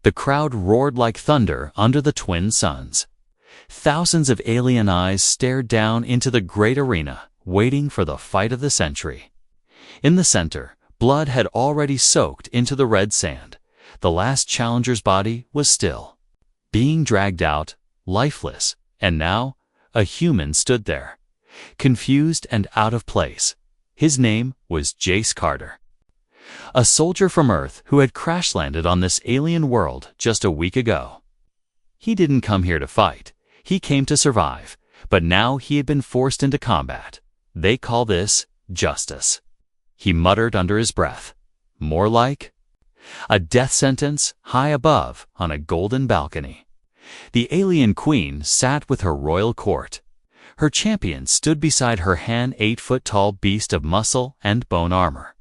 The crowd roared like thunder under the twin suns. Thousands of alien eyes stared down into the great arena, waiting for the fight of the century. In the center, blood had already soaked into the red sand. The last challenger's body was still, being dragged out, lifeless, and now a human stood there, confused and out of place. His name was Jace Carter, a soldier from Earth who had crash-landed on this alien world just a week ago. He didn't come here to fight. He came to survive, but now he had been forced into combat. They call this justice. He muttered under his breath. More like a death sentence high above on a golden balcony. The alien queen sat with her royal court. Her champion stood beside her 8-foot-tall beast of muscle and bone armor.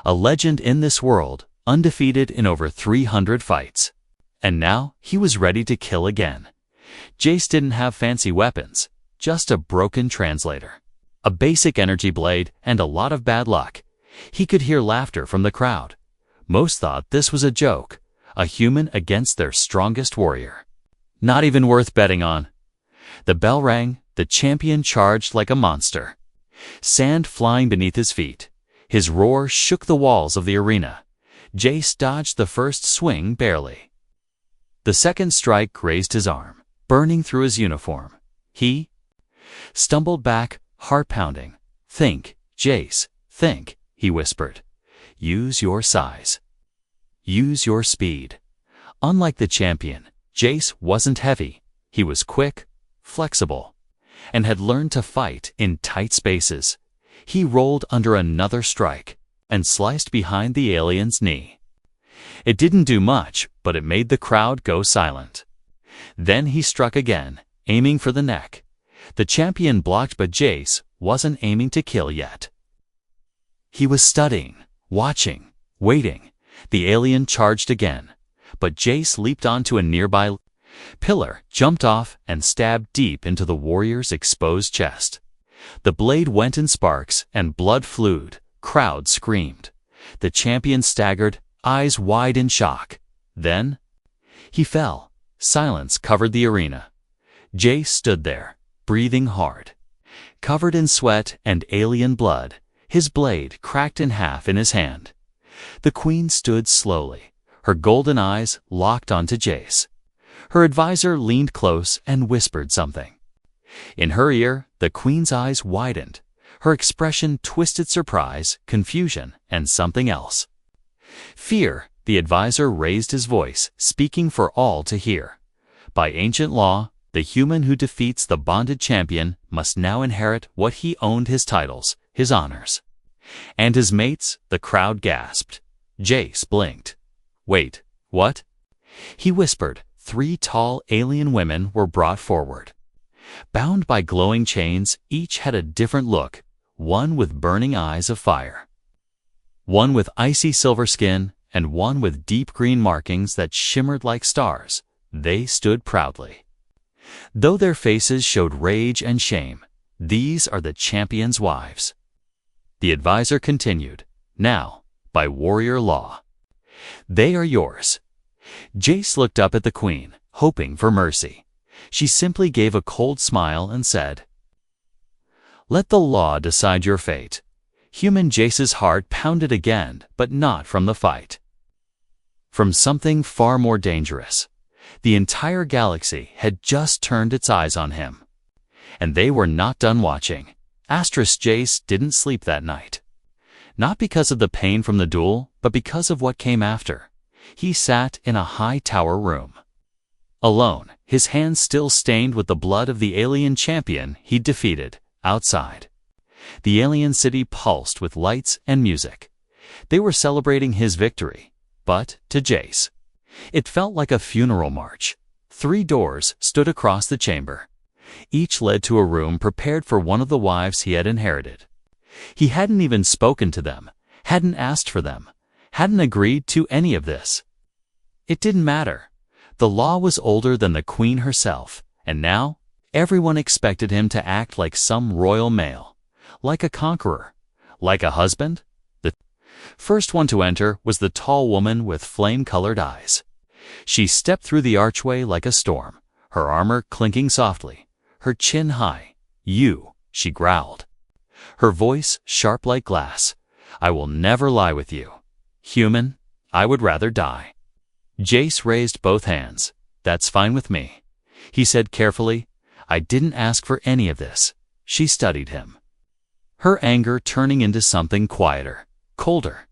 A legend in this world, undefeated in over 300 fights. And now he was ready to kill again. Jace didn't have fancy weapons, just a broken translator, a basic energy blade, and a lot of bad luck. He could hear laughter from the crowd. Most thought this was a joke, a human against their strongest warrior. Not even worth betting on. The bell rang, the champion charged like a monster. Sand flying beneath his feet. His roar shook the walls of the arena. Jace dodged the first swing barely. The second strike grazed his arm, burning through his uniform. He stumbled back, heart pounding. "Think, Jace, think," he whispered. "Use your size. Use your speed." Unlike the champion, Jace wasn't heavy. He was quick, flexible, and had learned to fight in tight spaces. He rolled under another strike and sliced behind the alien's knee. It didn't do much, but it made the crowd go silent. Then he struck again, aiming for the neck. The champion blocked, but Jace wasn't aiming to kill yet. He was studying, watching, waiting. The alien charged again, but Jace leaped onto a nearby pillar, jumped off, and stabbed deep into the warrior's exposed chest. The blade went in sparks, and blood flowed. Crowd screamed. The champion staggered, eyes wide in shock. Then he fell. Silence covered the arena. Jace stood there, breathing hard. Covered in sweat and alien blood, his blade cracked in half in his hand. The queen stood slowly, her golden eyes locked onto Jace. Her advisor leaned close and whispered something. In her ear, the queen's eyes widened. Her expression twisted surprise, confusion, and something else. Fear. The advisor raised his voice, speaking for all to hear. By ancient law, the human who defeats the bonded champion must now inherit what he owned: his titles, his honors. And his mates. The crowd gasped. Jace blinked. "Wait, what?" He whispered. 3 tall alien women were brought forward. Bound by glowing chains, each had a different look, one with burning eyes of fire, one with icy silver skin, and one with deep green markings that shimmered like stars. They stood proudly, though their faces showed rage and shame. These are the champion's wives. The advisor continued. Now, by warrior law, they are yours. Jace looked up at the queen, hoping for mercy. She simply gave a cold smile and said, "Let the law decide your fate." Human Jace's heart pounded again, but not from the fight. From something far more dangerous. The entire galaxy had just turned its eyes on him. And they were not done watching. Jace didn't sleep that night. Not because of the pain from the duel, but because of what came after. He sat in a high tower room, alone, his hands still stained with the blood of the alien champion he'd defeated. Outside, the alien city pulsed with lights and music. They were celebrating his victory, but to Jace, it felt like a funeral march. 3 doors stood across the chamber. Each led to a room prepared for one of the wives he had inherited. He hadn't even spoken to them, hadn't asked for them, hadn't agreed to any of this. It didn't matter. The law was older than the queen herself, and now everyone expected him to act like some royal male, like a conqueror, like a husband. The first one to enter was the tall woman with flame-colored eyes. She stepped through the archway like a storm, her armor clinking softly, her chin high. "You," she growled, her voice sharp like glass. "I will never lie with you. Human, I would rather die." Jace raised both hands. "That's fine with me," he said carefully. "I didn't ask for any of this." She studied him, her anger turning into something quieter, colder.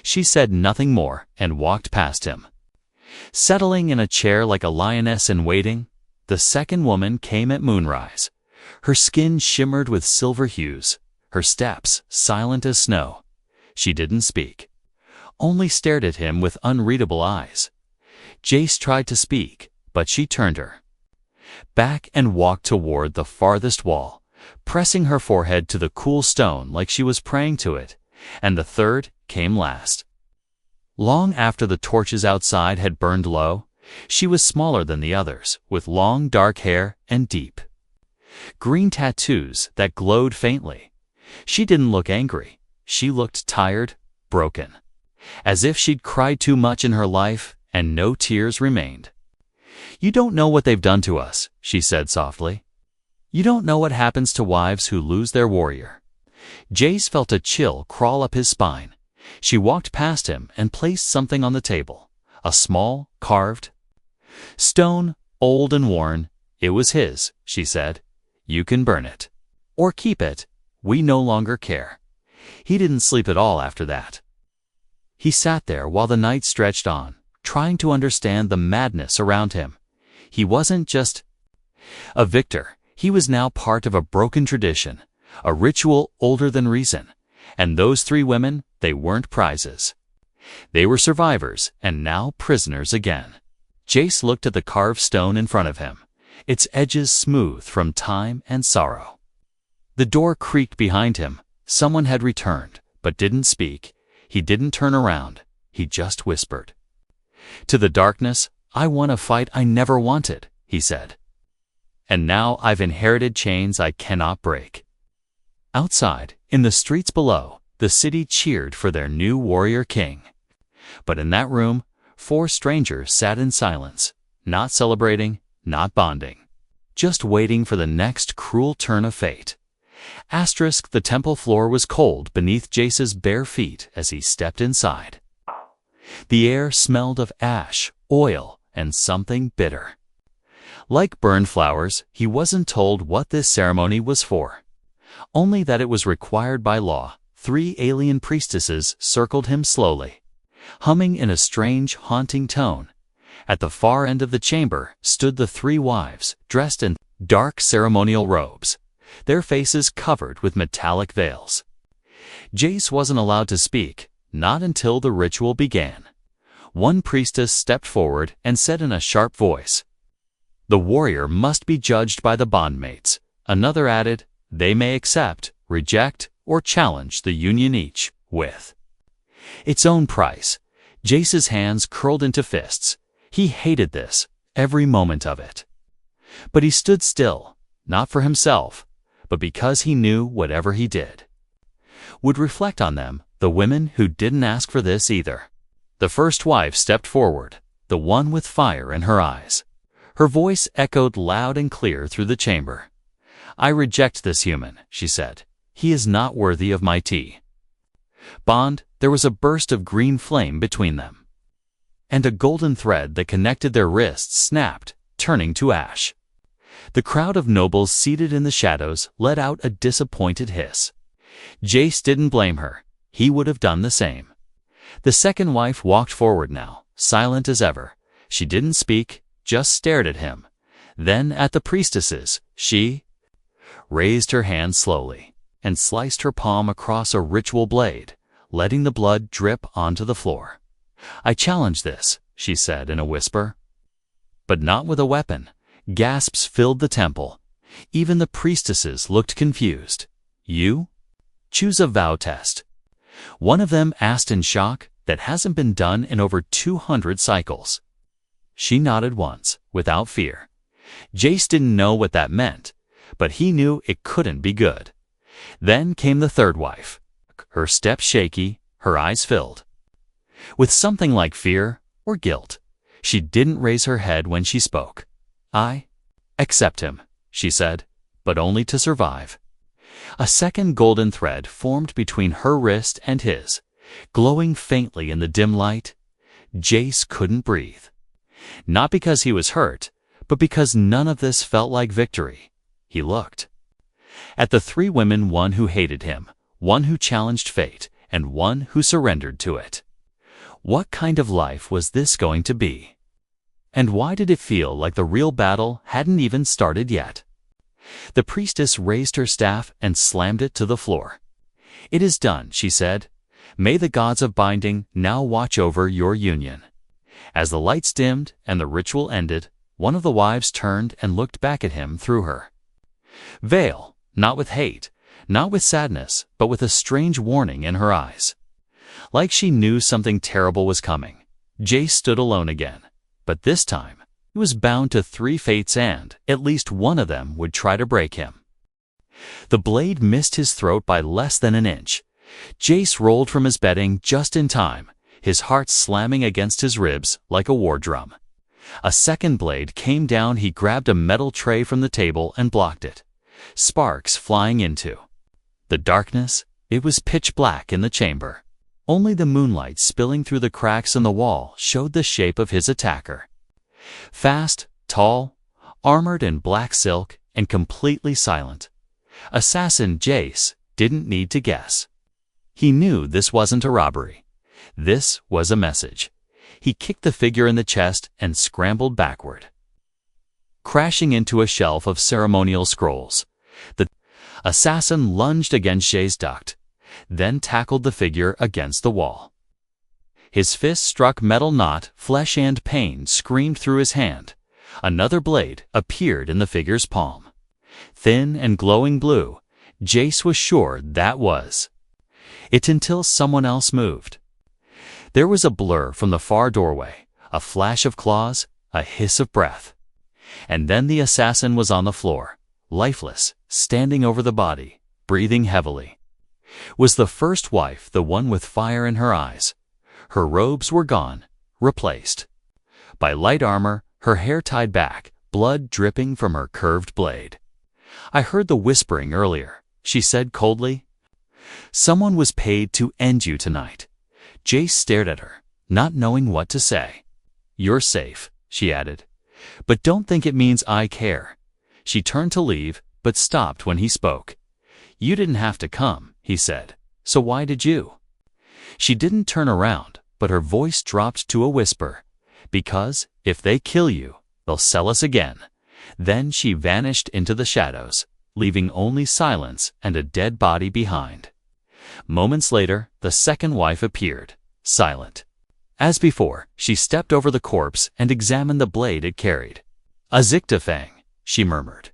She said nothing more and walked past him. Settling in a chair like a lioness in waiting, the second woman came at moonrise. Her skin shimmered with silver hues, her steps silent as snow. She didn't speak, only stared at him with unreadable eyes. Jace tried to speak, but she turned her back and walked toward the farthest wall, pressing her forehead to the cool stone like she was praying to it, and the third came last. Long after the torches outside had burned low, she was smaller than the others, with long dark hair and deep green tattoos that glowed faintly. She didn't look angry. She looked tired, broken, as if she'd cried too much in her life and no tears remained. "You don't know what they've done to us," she said softly. "You don't know what happens to wives who lose their warrior." Jace felt a chill crawl up his spine. She walked past him and placed something on the table, a small, carved stone, old and worn. "It was his," she said. "You can burn it. Or keep it. We no longer care." He didn't sleep at all after that. He sat there while the night stretched on, trying to understand the madness around him. He wasn't just a victor. He was now part of a broken tradition, a ritual older than reason. And those three women, they weren't prizes. They were survivors, and now prisoners again. Jace looked at the carved stone in front of him, its edges smooth from time and sorrow. The door creaked behind him. Someone had returned, but didn't speak. He didn't turn around. He just whispered to the darkness, "I won a fight I never wanted," he said. "And now I've inherited chains I cannot break." Outside, in the streets below, the city cheered for their new warrior king. But in that room, 4 strangers sat in silence, not celebrating, not bonding, just waiting for the next cruel turn of fate. The temple floor was cold beneath Jace's bare feet as he stepped inside. The air smelled of ash, oil, and something bitter. Like burned flowers, he wasn't told what this ceremony was for, only that it was required by law. 3 alien priestesses circled him slowly, humming in a strange, haunting tone. At the far end of the chamber stood the 3 wives, dressed in dark ceremonial robes, their faces covered with metallic veils. Jace wasn't allowed to speak, not until the ritual began. One priestess stepped forward and said in a sharp voice, "The warrior must be judged by the bondmates." Another added, "They may accept, reject, or challenge the union each with its own price." Jace's hands curled into fists. He hated this, every moment of it. But he stood still, not for himself, but because he knew whatever he did would reflect on them, the women who didn't ask for this either. The first wife stepped forward, the one with fire in her eyes. Her voice echoed loud and clear through the chamber. "I reject this human," she said. "He is not worthy of my tea." Bond, there was a burst of green flame between them, and a golden thread that connected their wrists snapped, turning to ash. The crowd of nobles seated in the shadows let out a disappointed hiss. Jace didn't blame her. He would have done the same. The second wife walked forward now, silent as ever. She didn't speak, just stared at him. Then at the priestesses. She raised her hand slowly and sliced her palm across a ritual blade, letting the blood drip onto the floor. "I challenge this," she said in a whisper. But not with a weapon. Gasps filled the temple. Even the priestesses looked confused. "You? Choose a vow test." One of them asked in shock. "That hasn't been done in over 200 cycles." She nodded once, without fear. Jace didn't know what that meant, but he knew it couldn't be good. Then came the third wife, her step shaky, her eyes filled with something like fear or guilt. She didn't raise her head when she spoke. "I accept him," she said, "but only to survive." A second golden thread formed between her wrist and his, glowing faintly in the dim light. Jace couldn't breathe. Not because he was hurt, but because none of this felt like victory. He looked at the three women, one who hated him, one who challenged fate, and one who surrendered to it. What kind of life was this going to be? And why did it feel like the real battle hadn't even started yet? The priestess raised her staff and slammed it to the floor. "It is done," she said. "May the gods of binding now watch over your union." As the lights dimmed and the ritual ended, one of the wives turned and looked back at him through her veil, not with hate, not with sadness, but with a strange warning in her eyes. Like she knew something terrible was coming. Jace stood alone again, but this time he was bound to three fates, and at least one of them would try to break him. The blade missed his throat by less than an inch. Jace rolled from his bedding just in time, his heart slamming against his ribs like a war drum. A second blade came down. He grabbed a metal tray from the table and blocked it, sparks flying into the darkness. It was pitch black in the chamber. Only the moonlight spilling through the cracks in the wall showed the shape of his attacker. Fast, tall, armored in black silk, and completely silent. Assassin Jace didn't need to guess. He knew this wasn't a robbery. This was a message. He kicked the figure in the chest and scrambled backward, crashing into a shelf of ceremonial scrolls. The assassin lunged against Jace's duct, then tackled the figure against the wall. His fist struck metal, not flesh, and pain screamed through his hand. Another blade appeared in the figure's palm. Thin and glowing blue, Jace was sure that was it until someone else moved. There was a blur from the far doorway, a flash of claws, a hiss of breath. And then the assassin was on the floor, lifeless, standing over the body, breathing heavily. Was the first wife the one with fire in her eyes? Her robes were gone, replaced by light armor, her hair tied back, blood dripping from her curved blade. "I heard the whispering earlier," she said coldly. "Someone was paid to end you tonight." Jace stared at her, not knowing what to say. "You're safe," she added. "But don't think it means I care." She turned to leave, but stopped when he spoke. "You didn't have to come," he said. "So why did you?" She didn't turn around, but her voice dropped to a whisper. "Because if they kill you, they'll sell us again." Then she vanished into the shadows, leaving only silence and a dead body behind. Moments later, the second wife appeared, silent. As before, she stepped over the corpse and examined the blade it carried. "A Zichtafang," she murmured.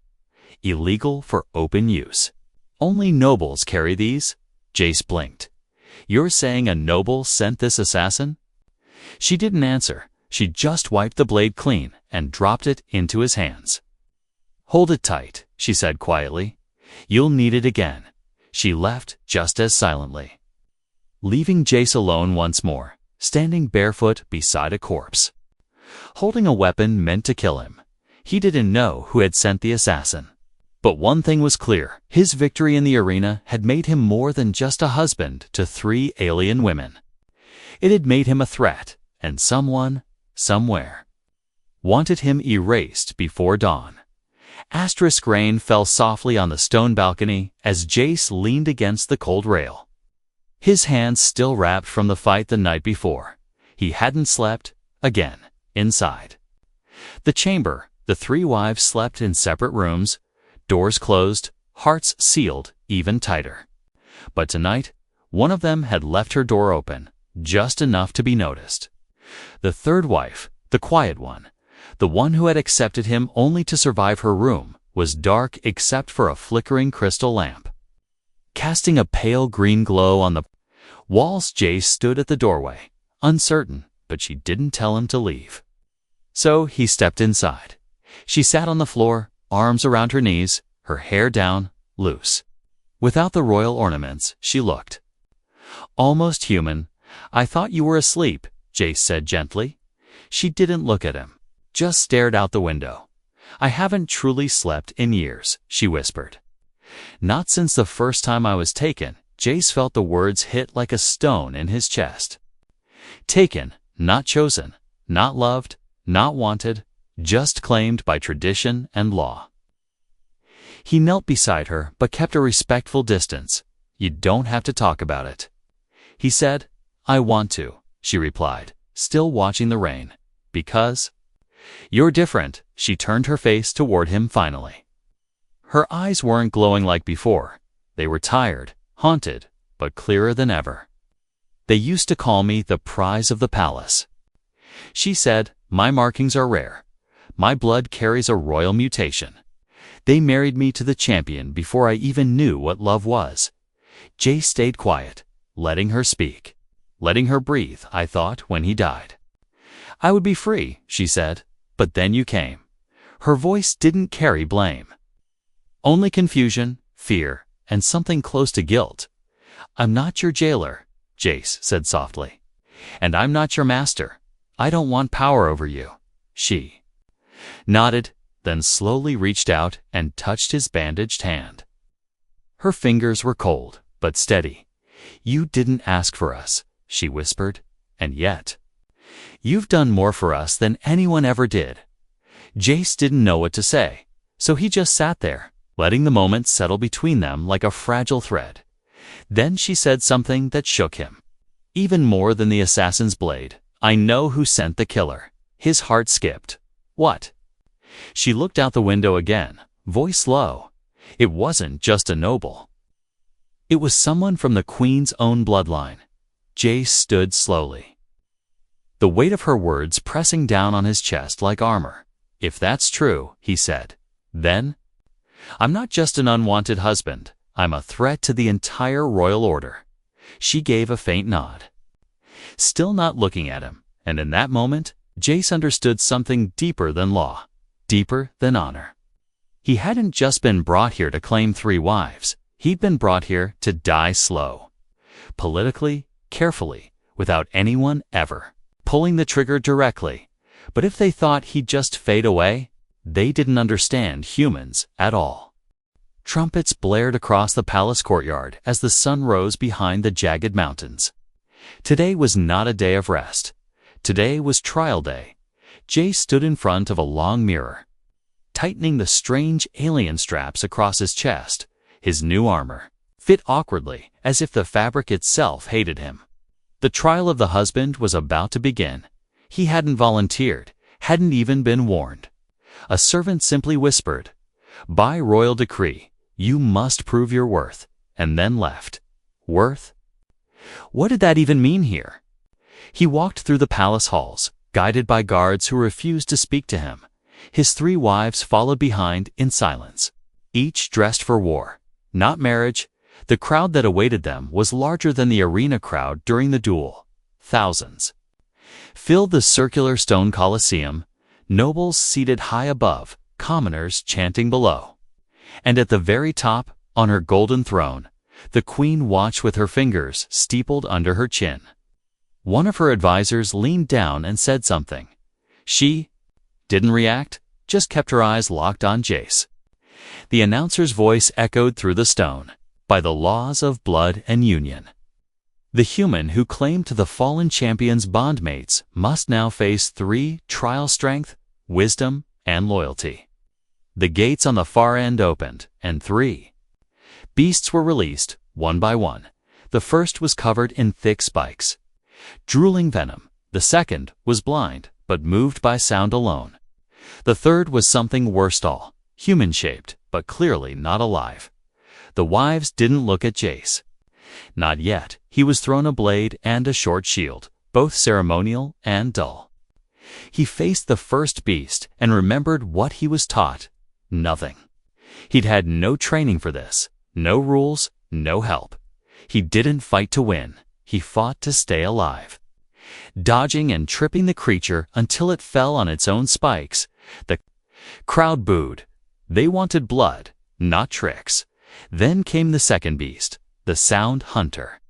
"Illegal for open use. Only nobles carry these?" Jace blinked. "You're saying a noble sent this assassin?" She didn't answer. She just wiped the blade clean and dropped it into his hands. "Hold it tight," she said quietly. "You'll need it again." She left just as silently, leaving Jace alone once more, standing barefoot beside a corpse, holding a weapon meant to kill him. He didn't know who had sent the assassin. But one thing was clear. His victory in the arena had made him more than just a husband to three alien women. It had made him a threat, and someone, somewhere, wanted him erased before dawn. Asterisk rain fell softly on the stone balcony as Jace leaned against the cold rail. His hands still wrapped from the fight the night before. He hadn't slept, again, inside the chamber. The three wives slept in separate rooms, doors closed, hearts sealed even tighter. But tonight, one of them had left her door open, just enough to be noticed. The third wife, the quiet one, the one who had accepted him only to survive her room, was dark except for a flickering crystal lamp, casting a pale green glow on the walls. Jace stood at the doorway, uncertain, but she didn't tell him to leave. So he stepped inside. She sat on the floor, arms around her knees, her hair down, loose. Without the royal ornaments, she looked almost human. "I thought you were asleep," Jace said gently. She didn't look at him, just stared out the window. "I haven't truly slept in years," she whispered. Not since the first time I was taken. Jace felt the words hit like a stone in his chest. Taken, not chosen, not loved, not wanted, just claimed by tradition and law. He knelt beside her but kept a respectful distance. "You don't have to talk about it," he said. "I want to," she replied, still watching the rain. "Because you're different." She turned her face toward him finally. Her eyes weren't glowing like before. They were tired, haunted, but clearer than ever. "They used to call me the prize of the palace," she said. "My markings are rare. My blood carries a royal mutation. They married me to the champion before I even knew what love was." Jay stayed quiet, letting her speak, letting her breathe. "I thought when he died I would be free," she said. "But then you came." Her voice didn't carry blame, only confusion, fear, and something close to guilt. "I'm not your jailer," Jace said softly. "And I'm not your master. I don't want power over you." She nodded, then slowly reached out and touched his bandaged hand. Her fingers were cold, but steady. "You didn't ask for us," she whispered, "and yet you've done more for us than anyone ever did." Jace didn't know what to say, so he just sat there, letting the moment settle between them like a fragile thread. Then she said something that shook him, even more than the assassin's blade. "I know who sent the killer." His heart skipped. "What?" She looked out the window again, voice low. It wasn't just a noble. It was someone from the Queen's own bloodline. Jace stood slowly, the weight of her words pressing down on his chest like armor. "If that's true," he said, "then I'm not just an unwanted husband. I'm a threat to the entire royal order." She gave a faint nod, still not looking at him, and in that moment, Jace understood something deeper than law, deeper than honor. He hadn't just been brought here to claim 3 wives. He'd been brought here to die slow, politically, carefully, without anyone ever pulling the trigger directly. But if they thought he'd just fade away, they didn't understand humans at all. Trumpets blared across the palace courtyard as the sun rose behind the jagged mountains. Today was not a day of rest. Today was trial day. Jay stood in front of a long mirror, tightening the strange alien straps across his chest. His new armor fit awkwardly, as if the fabric itself hated him. The trial of the husband was about to begin. He hadn't volunteered, hadn't even been warned. A servant simply whispered, "By royal decree, you must prove your worth," and then left. Worth? What did that even mean here? He walked through the palace halls, guided by guards who refused to speak to him. His 3 wives followed behind in silence, each dressed for war, not marriage. The crowd that awaited them was larger than the arena crowd during the duel. Thousands filled the circular stone coliseum, nobles seated high above, commoners chanting below. And at the very top, on her golden throne, the queen watched with her fingers steepled under her chin. One of her advisors leaned down and said something. She didn't react, just kept her eyes locked on Jace. The announcer's voice echoed through the stone. "By the laws of blood and union, the human who claimed to the fallen champion's bondmates must now face 3 trial: strength, wisdom, and loyalty." The gates on the far end opened, and 3 beasts were released, one by one. The first was covered in thick spikes, drooling venom. The second was blind, but moved by sound alone. The third was something worse all, human-shaped, but clearly not alive. The wives didn't look at Jace. Not yet. He was thrown a blade and a short shield, both ceremonial and dull. He faced the first beast and remembered what he was taught. Nothing. He'd had no training for this, no rules, no help. He didn't fight to win. He fought to stay alive, dodging and tripping the creature until it fell on its own spikes. The crowd booed. They wanted blood, not tricks. Then came the second beast, the Sound Hunter.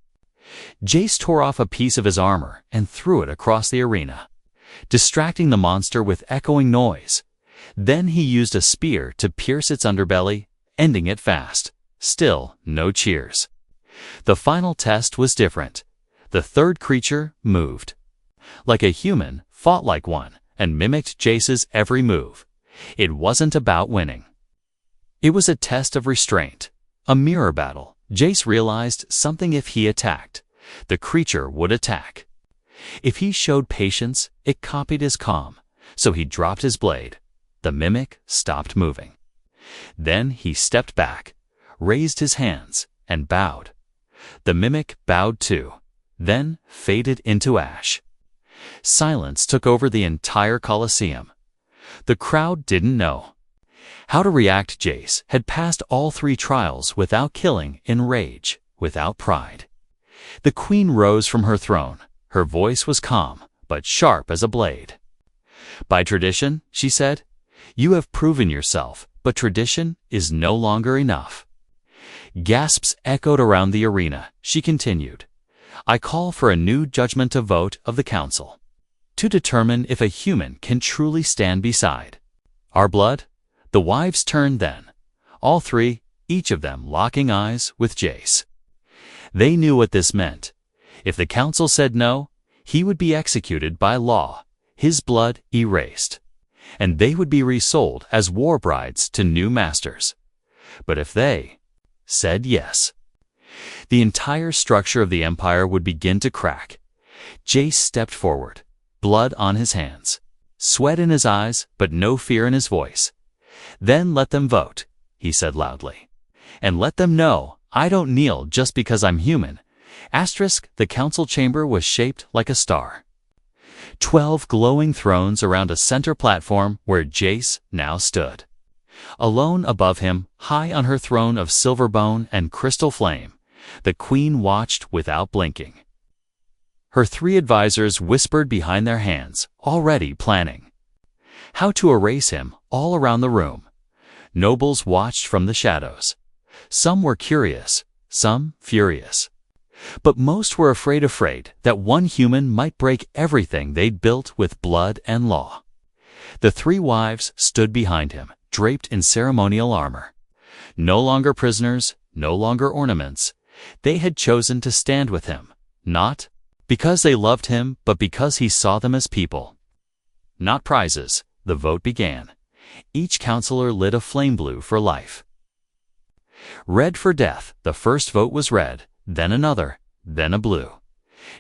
Jace tore off a piece of his armor and threw it across the arena. distracting the monster with echoing noise. Then he used a spear to pierce its underbelly, ending it fast. Still, no cheers. The final test was different. The third creature moved. Like a human, fought like one, and mimicked Jace's every move. It wasn't about winning. It was a test of restraint, a mirror battle. Jace realized something: if he attacked, the creature would attack. If he showed patience, it copied his calm, so he dropped his blade. The mimic stopped moving. Then he stepped back, raised his hands, and bowed. The mimic bowed too, then faded into ash. Silence took over the entire Colosseum. The crowd didn't know how to react. Jace had passed all 3 trials without killing, in rage, without pride. The queen rose from her throne. Her voice was calm, but sharp as a blade. "By tradition," she said, "you have proven yourself, but tradition is no longer enough." Gasps echoed around the arena. She continued, "I call for a new judgment, a vote of the council, to determine if a human can truly stand beside our blood." The wives turned then, all 3, each of them locking eyes with Jace. They knew what this meant. If the council said no, he would be executed by law, his blood erased, and they would be resold as war brides to new masters. But if they said yes, the entire structure of the empire would begin to crack. Jace stepped forward, blood on his hands, sweat in his eyes, but no fear in his voice. "Then let them vote," he said loudly, "and let them know I don't kneel just because I'm human." The council chamber was shaped like a star. 12 glowing thrones around a center platform where Jace now stood. Alone above him, high on her throne of silver bone and crystal flame, the queen watched without blinking. Her 3 advisors whispered behind their hands, already planning how to erase him. All around the room, nobles watched from the shadows. Some were curious, some furious, but most were afraid that one human might break everything they'd built with blood and law. The 3 wives stood behind him, draped in ceremonial armor. No longer prisoners, no longer ornaments. They had chosen to stand with him, not because they loved him, but because he saw them as people, not prizes. The vote began. Each counselor lit a flame blue for life, red for death. The first vote was red, then another, then a blue.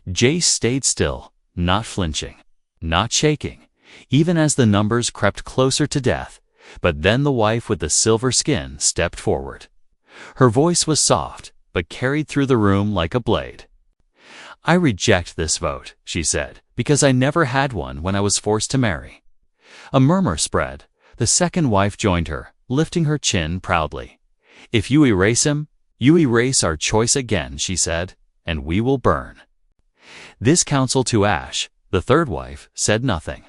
Jace stayed still, not flinching, not shaking, even as the numbers crept closer to death. But then the wife with the silver skin stepped forward. Her voice was soft, but carried through the room like a blade. "I reject this vote," she said, "because I never had one when I was forced to marry." A murmur spread. The second wife joined her, lifting her chin proudly. "If you erase him, you erase our choice again," she said, "and we will burn this council to ash." The third wife said nothing,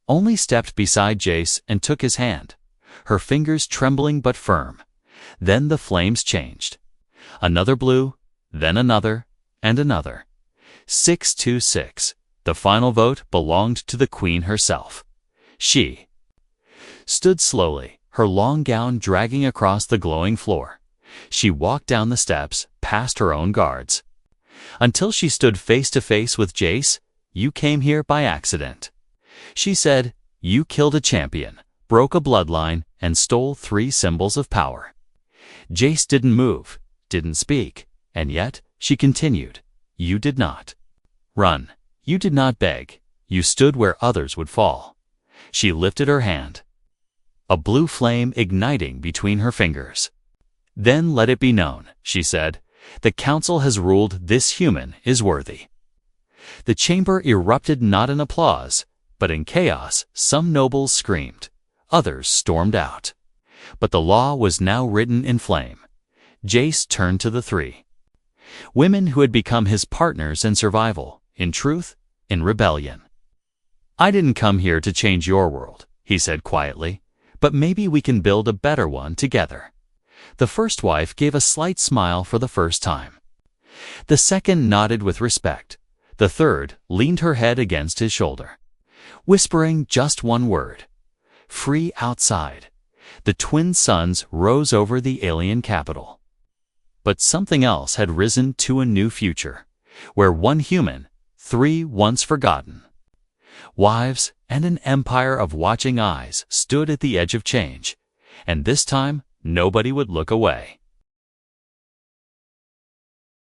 only stepped beside Jace and took his hand, her fingers trembling but firm. Then the flames changed. Another blue, then another, and another. 6-6. The final vote belonged to the queen herself. She stood slowly, her long gown dragging across the glowing floor. She walked down the steps, past her own guards, until she stood face to face with Jace. "You came here by accident," she said. "You killed a champion, broke a bloodline, and stole 3 symbols of power." Jace didn't move, didn't speak, and yet, she continued, "You did not run. You did not beg. You stood where others would fall." She lifted her hand, a blue flame igniting between her fingers. "Then let it be known," she said, "the council has ruled this human is worthy." The chamber erupted not in applause, but in chaos. Some nobles screamed, others stormed out. But the law was now written in flame. Jace turned to the 3 women who had become his partners in survival, in truth, in rebellion. "I didn't come here to change your world," he said quietly, "but maybe we can build a better one together." The first wife gave a slight smile for the first time. The second nodded with respect. The third leaned her head against his shoulder. Whispering just one word, "Free outside," the twin suns rose over the alien capital. But something else had risen to a new future, where one human, three once forgotten wives, and an empire of watching eyes stood at the edge of change, and this time nobody would look away.